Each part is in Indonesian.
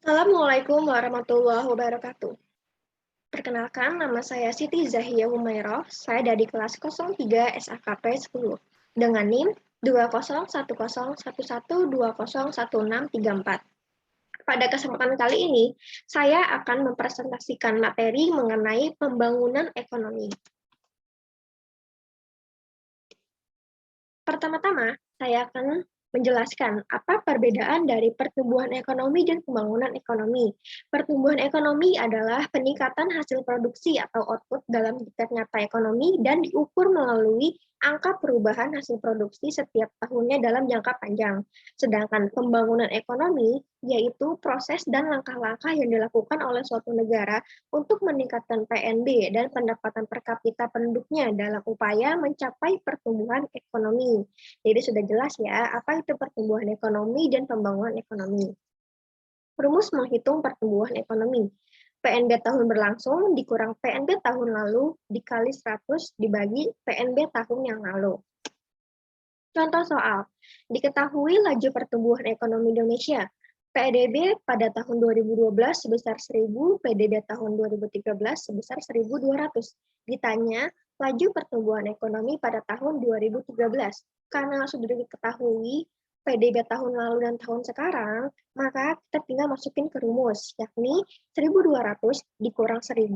Assalamualaikum warahmatullahi wabarakatuh. Perkenalkan, nama saya Siti Zahia Humairah. Saya dari kelas 03 SAKP 10 dengan NIM 2010111201634. Pada kesempatan kali ini, saya akan mempresentasikan materi mengenai pembangunan ekonomi. Pertama-tama, saya akan menjelaskan apa perbedaan dari pertumbuhan ekonomi dan pembangunan ekonomi. Pertumbuhan ekonomi adalah peningkatan hasil produksi atau output dalam tingkat nyata ekonomi dan diukur melalui angka perubahan hasil produksi setiap tahunnya dalam jangka panjang. Sedangkan pembangunan ekonomi yaitu proses dan langkah-langkah yang dilakukan oleh suatu negara untuk meningkatkan PNB dan pendapatan per kapita penduduknya dalam upaya mencapai pertumbuhan ekonomi. Jadi sudah jelas ya, apa itu pertumbuhan ekonomi dan pembangunan ekonomi. Rumus menghitung pertumbuhan ekonomi. PNB tahun berlangsung dikurang PNB tahun lalu dikali 100 dibagi PNB tahun yang lalu. Contoh soal, diketahui laju pertumbuhan ekonomi Indonesia. PDB pada tahun 2012 sebesar 1.000, PDB tahun 2013 sebesar 1.200. Ditanya, laju pertumbuhan ekonomi pada tahun 2013. Karena sudah diketahui PDB tahun lalu dan tahun sekarang, maka kita tinggal masukin ke rumus, yakni 1.200 dikurang 1.000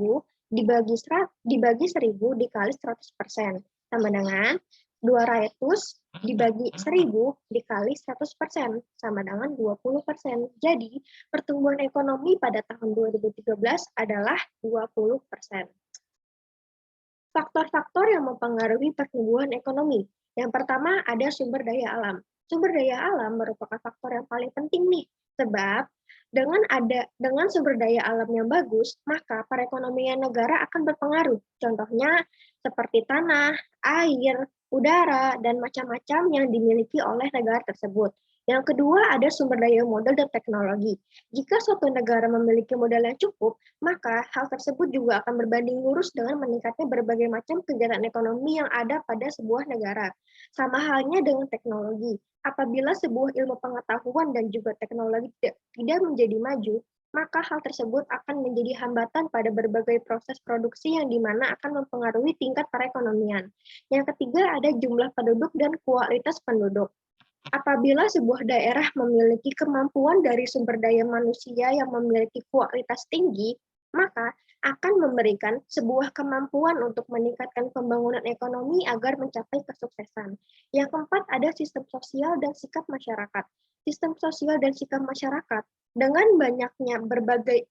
dibagi 1.000 dikali 100%. Sama dengan 200 dibagi 1.000 dikali 100% sama dengan 20%. Jadi, pertumbuhan ekonomi pada tahun 2013 adalah 20%. Faktor-faktor yang mempengaruhi pertumbuhan ekonomi. Yang pertama ada sumber daya alam. Sumber daya alam merupakan faktor yang paling penting nih, sebab dengan sumber daya alam yang bagus, maka perekonomian negara akan berpengaruh. Contohnya seperti tanah, air, udara, dan macam-macam yang dimiliki oleh negara tersebut. Yang kedua ada sumber daya modal dan teknologi. Jika suatu negara memiliki modal yang cukup, maka hal tersebut juga akan berbanding lurus dengan meningkatnya berbagai macam kegiatan ekonomi yang ada pada sebuah negara. Sama halnya dengan teknologi. Apabila sebuah ilmu pengetahuan dan juga teknologi tidak menjadi maju, maka hal tersebut akan menjadi hambatan pada berbagai proses produksi yang dimana akan mempengaruhi tingkat perekonomian. Yang ketiga ada jumlah penduduk dan kualitas penduduk. Apabila sebuah daerah memiliki kemampuan dari sumber daya manusia yang memiliki kualitas tinggi, maka akan memberikan sebuah kemampuan untuk meningkatkan pembangunan ekonomi agar mencapai kesuksesan. Yang keempat ada sistem sosial dan sikap masyarakat. Sistem sosial dan sikap masyarakat dengan banyaknya berbagai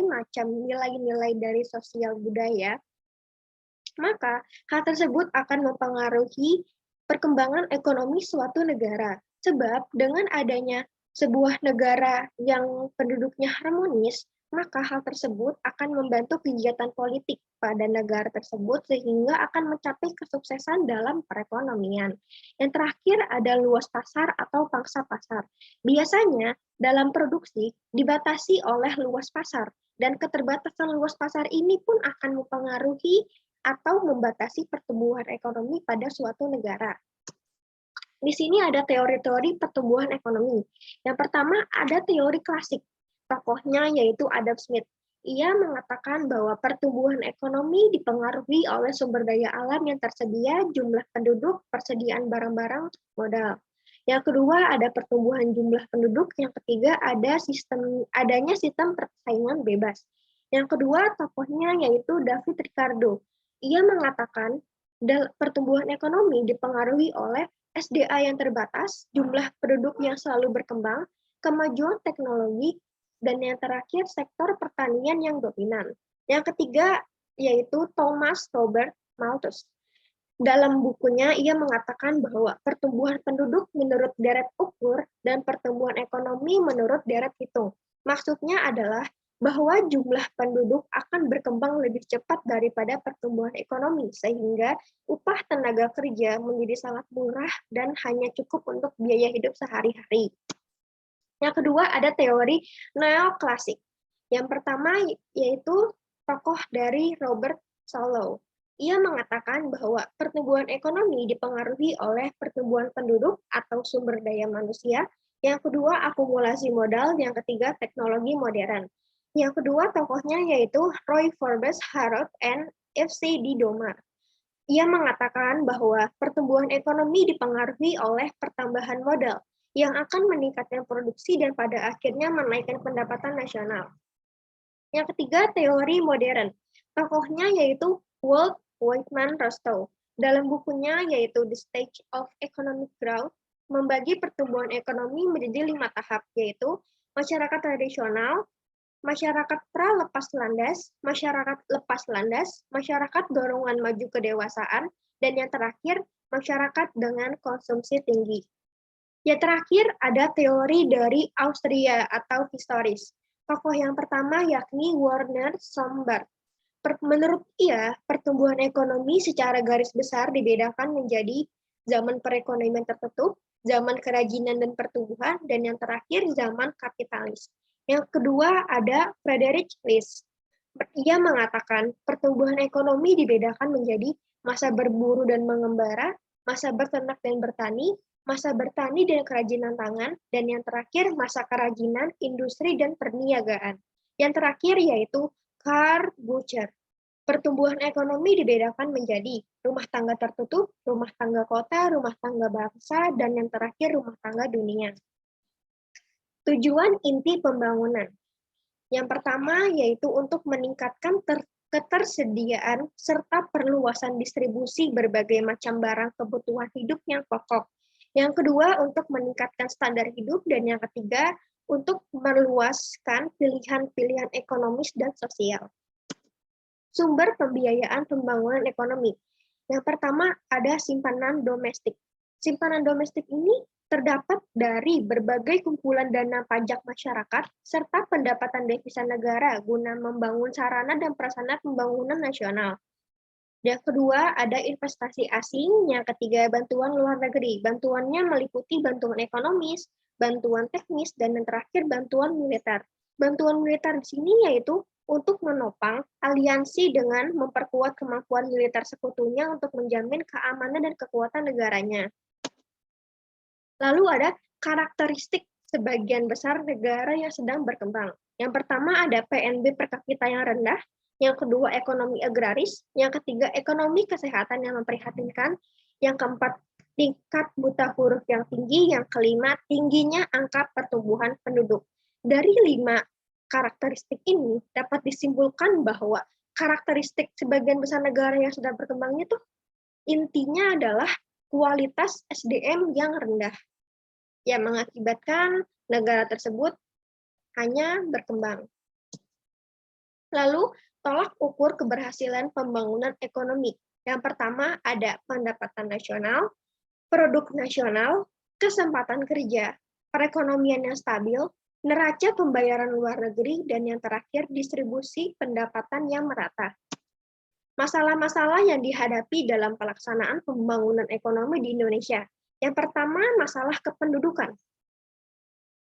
macam nilai-nilai dari sosial budaya, maka hal tersebut akan mempengaruhi perkembangan ekonomi suatu negara. Sebab dengan adanya sebuah negara yang penduduknya harmonis, maka hal tersebut akan membantu kegiatan politik pada negara tersebut sehingga akan mencapai kesuksesan dalam perekonomian. Yang terakhir ada luas pasar atau pangsa pasar. Biasanya dalam produksi dibatasi oleh luas pasar dan keterbatasan luas pasar ini pun akan mempengaruhi atau membatasi pertumbuhan ekonomi pada suatu negara. Di sini ada teori-teori pertumbuhan ekonomi. Yang pertama ada teori klasik, tokohnya yaitu Adam Smith. Ia mengatakan bahwa pertumbuhan ekonomi dipengaruhi oleh sumber daya alam yang tersedia, jumlah penduduk, persediaan barang-barang, modal. Yang kedua ada pertumbuhan jumlah penduduk, yang ketiga adanya sistem persaingan bebas. Yang kedua tokohnya yaitu David Ricardo. Ia mengatakan pertumbuhan ekonomi dipengaruhi oleh SDA yang terbatas, jumlah penduduk yang selalu berkembang, kemajuan teknologi, dan yang terakhir sektor pertanian yang dominan. Yang ketiga yaitu Thomas Robert Malthus. Dalam bukunya, ia mengatakan bahwa pertumbuhan penduduk menurut deret ukur dan pertumbuhan ekonomi menurut deret hitung. Maksudnya adalah bahwa jumlah penduduk akan berkembang lebih cepat daripada pertumbuhan ekonomi, sehingga upah tenaga kerja menjadi sangat murah dan hanya cukup untuk biaya hidup sehari-hari. Yang kedua ada teori neoklasik. Yang pertama yaitu tokoh dari Robert Solow. Ia mengatakan bahwa pertumbuhan ekonomi dipengaruhi oleh pertumbuhan penduduk atau sumber daya manusia. Yang kedua, akumulasi modal. Yang ketiga, teknologi modern. Yang kedua, tokohnya yaitu Roy Forbes Harrod and F.C. Di Domar. Ia mengatakan bahwa pertumbuhan ekonomi dipengaruhi oleh pertambahan modal yang akan meningkatkan produksi dan pada akhirnya menaikkan pendapatan nasional. Yang ketiga, teori modern. Tokohnya yaitu Walt Whitman Rostow. Dalam bukunya yaitu The Stage of Economic Growth, membagi pertumbuhan ekonomi menjadi 5 tahap, yaitu masyarakat tradisional, masyarakat pra-lepas landas, masyarakat lepas landas, masyarakat dorongan maju kedewasaan, dan yang terakhir, masyarakat dengan konsumsi tinggi. Yang terakhir ada teori dari Austria atau historis. Tokoh yang pertama yakni Werner Sombart. Menurut ia, pertumbuhan ekonomi secara garis besar dibedakan menjadi zaman perekonomian tertutup, zaman kerajinan dan pertumbuhan, dan yang terakhir zaman kapitalis. Yang kedua ada Friedrich List. Ia mengatakan pertumbuhan ekonomi dibedakan menjadi masa berburu dan mengembara, masa berternak dan bertani, masa bertani dan kerajinan tangan, dan yang terakhir masa kerajinan, industri, dan perniagaan. Yang terakhir yaitu Karl Bucher. Pertumbuhan ekonomi dibedakan menjadi rumah tangga tertutup, rumah tangga kota, rumah tangga bangsa, dan yang terakhir rumah tangga dunia. Tujuan inti pembangunan. Yang pertama yaitu untuk meningkatkan ketersediaan serta perluasan distribusi berbagai macam barang kebutuhan hidup yang pokok. Yang kedua untuk meningkatkan standar hidup, dan yang ketiga untuk meluaskan pilihan-pilihan ekonomis dan sosial. Sumber pembiayaan pembangunan ekonomi. Yang pertama ada simpanan domestik. Simpanan domestik ini terdapat dari berbagai kumpulan dana pajak masyarakat serta pendapatan devisa negara guna membangun sarana dan prasarana pembangunan nasional. Yang kedua ada investasi asing, yang ketiga bantuan luar negeri. Bantuannya meliputi bantuan ekonomis, bantuan teknis, dan yang terakhir bantuan militer. Bantuan militer di sini yaitu untuk menopang aliansi dengan memperkuat kemampuan militer sekutunya untuk menjamin keamanan dan kekuatan negaranya. Lalu ada karakteristik sebagian besar negara yang sedang berkembang. Yang pertama ada PNB per kapita yang rendah, yang kedua ekonomi agraris, yang ketiga ekonomi kesehatan yang memprihatinkan, yang keempat tingkat buta huruf yang tinggi, yang kelima tingginya angka pertumbuhan penduduk. Dari 5 karakteristik ini dapat disimpulkan bahwa karakteristik sebagian besar negara yang sedang berkembang itu intinya adalah kualitas SDM yang rendah, yang mengakibatkan negara tersebut hanya berkembang. Lalu, tolak ukur keberhasilan pembangunan ekonomi. Yang pertama ada pendapatan nasional, produk nasional, kesempatan kerja, perekonomian yang stabil, neraca pembayaran luar negeri, dan yang terakhir distribusi pendapatan yang merata. Masalah-masalah yang dihadapi dalam pelaksanaan pembangunan ekonomi di Indonesia. Yang pertama, masalah kependudukan.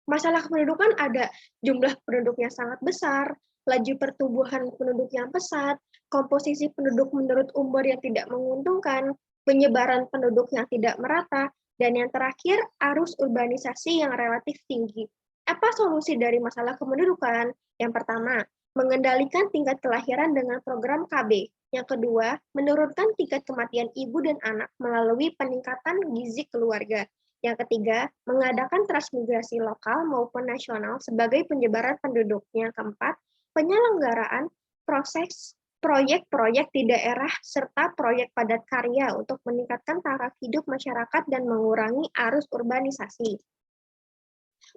Masalah kependudukan ada jumlah penduduk yang sangat besar, laju pertumbuhan penduduk yang pesat, komposisi penduduk menurut umur yang tidak menguntungkan, penyebaran penduduk yang tidak merata, dan yang terakhir, arus urbanisasi yang relatif tinggi. Apa solusi dari masalah kependudukan? Yang pertama, mengendalikan tingkat kelahiran dengan program KB. Yang kedua, menurunkan tingkat kematian ibu dan anak melalui peningkatan gizi keluarga. Yang ketiga, mengadakan transmigrasi lokal maupun nasional sebagai penyebaran penduduk. Yang keempat, penyelenggaraan proses proyek-proyek di daerah serta proyek padat karya untuk meningkatkan taraf hidup masyarakat dan mengurangi arus urbanisasi.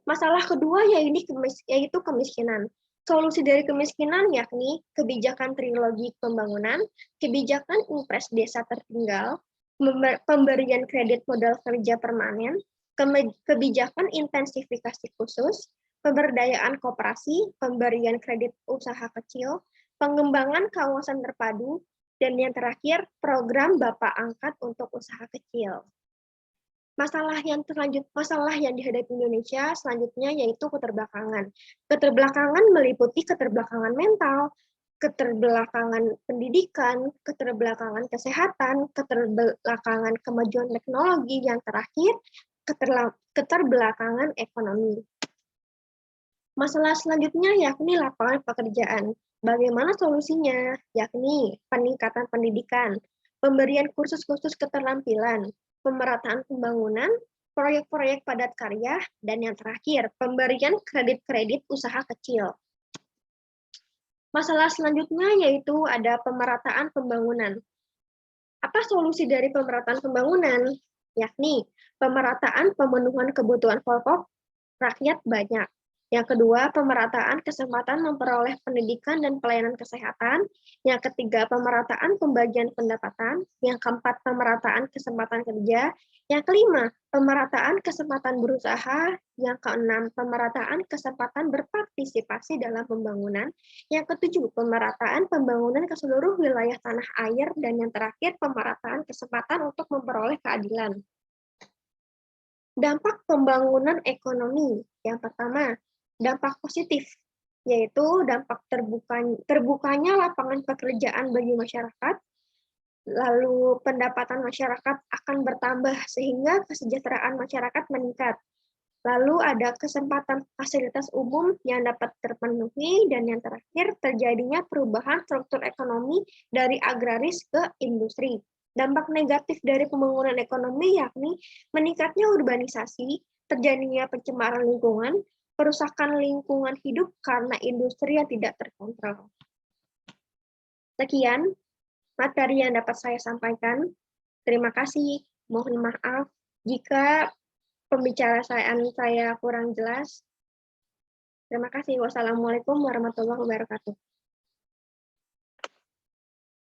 Masalah kedua yaitu kemiskinan. Solusi dari kemiskinan yakni kebijakan trilogi pembangunan, kebijakan impres desa tertinggal, pemberian kredit modal kerja permanen, kebijakan intensifikasi khusus, pemberdayaan koperasi, pemberian kredit usaha kecil, pengembangan kawasan terpadu, dan yang terakhir program Bapak Angkat untuk usaha kecil. Masalah yang dihadapi Indonesia selanjutnya yaitu keterbelakangan. Keterbelakangan meliputi keterbelakangan mental, keterbelakangan pendidikan, keterbelakangan kesehatan, keterbelakangan kemajuan teknologi, yang terakhir keterbelakangan ekonomi. Masalah selanjutnya yakni lapangan pekerjaan. Bagaimana solusinya? Yakni peningkatan pendidikan, pemberian kursus-kursus keterampilan, pemerataan pembangunan, proyek-proyek padat karya, dan yang terakhir, pemberian kredit-kredit usaha kecil. Masalah selanjutnya yaitu ada pemerataan pembangunan. Apa solusi dari pemerataan pembangunan? Yakni pemerataan pemenuhan kebutuhan pokok rakyat banyak. Yang kedua, pemerataan kesempatan memperoleh pendidikan dan pelayanan kesehatan. Yang ketiga, pemerataan pembagian pendapatan. Yang keempat, pemerataan kesempatan kerja. Yang kelima, pemerataan kesempatan berusaha. Yang keenam, pemerataan kesempatan berpartisipasi dalam pembangunan. Yang ketujuh, pemerataan pembangunan ke seluruh wilayah tanah air. Dan yang terakhir, pemerataan kesempatan untuk memperoleh keadilan. Dampak pembangunan ekonomi. Yang pertama, dampak positif, yaitu dampak terbukanya lapangan pekerjaan bagi masyarakat, lalu pendapatan masyarakat akan bertambah sehingga kesejahteraan masyarakat meningkat. Lalu ada kesempatan fasilitas umum yang dapat terpenuhi, dan yang terakhir terjadinya perubahan struktur ekonomi dari agraris ke industri. Dampak negatif dari pembangunan ekonomi yakni meningkatnya urbanisasi, terjadinya pencemaran lingkungan, perusakan lingkungan hidup karena industri yang tidak terkontrol. Sekian materi yang dapat saya sampaikan. Terima kasih. Mohon maaf jika pembicaraan saya kurang jelas. Terima kasih. Wassalamualaikum warahmatullahi wabarakatuh.